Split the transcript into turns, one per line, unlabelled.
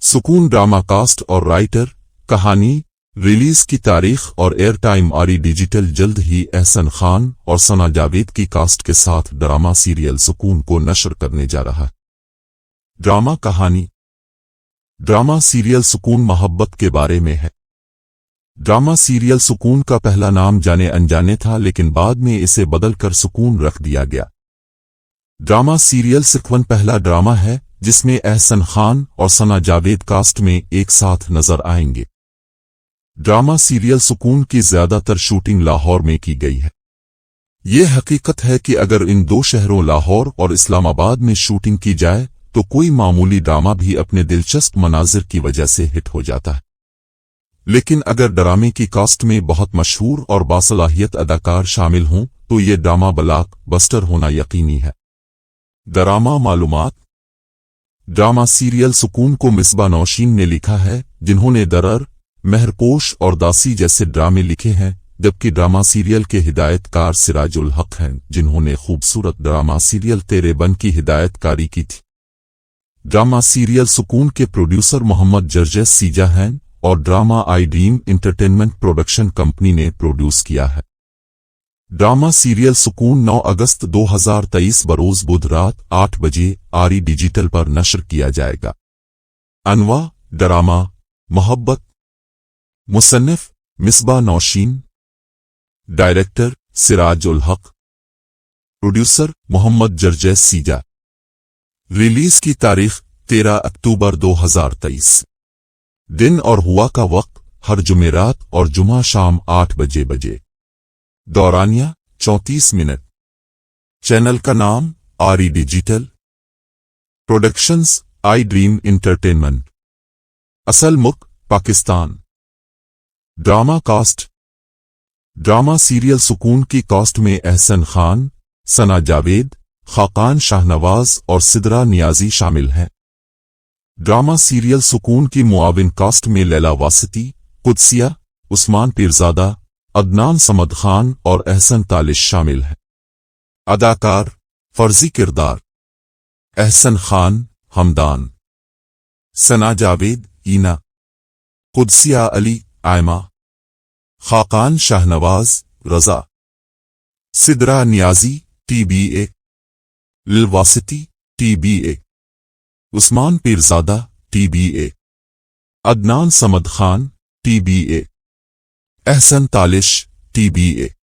سکون drama cost اور writer, کہانی، ریلیز کی تاریخ اور ایئر ٹائم آری ڈیجیٹل جلد ہی احسن خان اور ثنا جاوید کی کاسٹ کے ساتھ ڈرامہ سیریل سکون کو نشر کرنے جا رہا ہے۔ ڈرامہ کہانی۔ ڈرامہ سیریل سکون محبت کے بارے میں ہے۔ ڈرامہ سیریل سکون کا پہلا نام جانے انجانے تھا، لیکن بعد میں اسے بدل کر سکون رکھ دیا گیا۔ ڈرامہ سیریل سکون پہلا ڈرامہ ہے جس میں احسن خان اور ثنا جاوید کاسٹ میں ایک ساتھ نظر آئیں گے۔ ڈرامہ سیریل سکون کی زیادہ تر شوٹنگ لاہور میں کی گئی ہے۔ یہ حقیقت ہے کہ اگر ان دو شہروں لاہور اور اسلام آباد میں شوٹنگ کی جائے تو کوئی معمولی ڈرامہ بھی اپنے دلچسپ مناظر کی وجہ سے ہٹ ہو جاتا ہے۔ لیکن اگر ڈرامے کی کاسٹ میں بہت مشہور اور باصلاحیت اداکار شامل ہوں تو یہ ڈرامہ بلاک بسٹر ہونا یقینی ہے۔ ڈرامہ معلومات۔ ڈرامہ سیریل سکون کو مصباح نوشین نے لکھا ہے، جنہوں نے درر، مہرپوش اور داسی جیسے ڈرامے لکھے ہیں، جبکہ ڈرامہ سیریل کے ہدایت کار سراج الحق ہیں، جنہوں نے خوبصورت ڈرامہ سیریل تیرے بن کی ہدایت کاری کی تھی۔ ڈرامہ سیریل سکون کے پروڈیوسر محمد جرجس سیجا ہیں اور ڈرامہ آئی ڈریم انٹرٹینمنٹ پروڈکشن کمپنی نے پروڈیوس کیا ہے۔ ڈرامہ سیریل سکون 9 اگست 2023 بروز بدھ رات 8 بجے آری ڈیجیٹل پر نشر کیا جائے گا۔ انواع: ڈرامہ، محبت۔ مصنف: مصباح نوشین۔ ڈائریکٹر: سراج الحق۔ پروڈیوسر: محمد جرجس سیجا۔ ریلیز کی تاریخ: 13 اکتوبر 2023۔ دن اور ہوا کا وقت: ہر جمعرات اور جمعہ شام 8 بجے۔ دورانیہ: 34 منٹ۔ چینل کا نام: ARY digital. Productions: I dream entertainment. اصل ملک: Pakistan. Drama cast. Drama serial Sukoon کی کاسٹ میں احسن خان، ثنا جاوید، خاقان شاہنواز اور سدرا نیازی شامل ہیں۔ ڈرامہ سیریل سکون کی معاون کاسٹ میں لیلا واسطی، قدسیہ، عثمان پیرزادہ، عدنان صمد خان اور احسن تالش شامل ہیں۔ اداکار: فرضی کردار: احسن خان، حمدان، ثنا جاوید، اینا، قدسیہ علی، آئمہ، خاقان شاہنواز، رضا، سدرا نیازی، TBA، واسطی، TBA، عثمان پیرزادہ، TBA، عدنان صمد خان، TBA، احسن تالش، TBA۔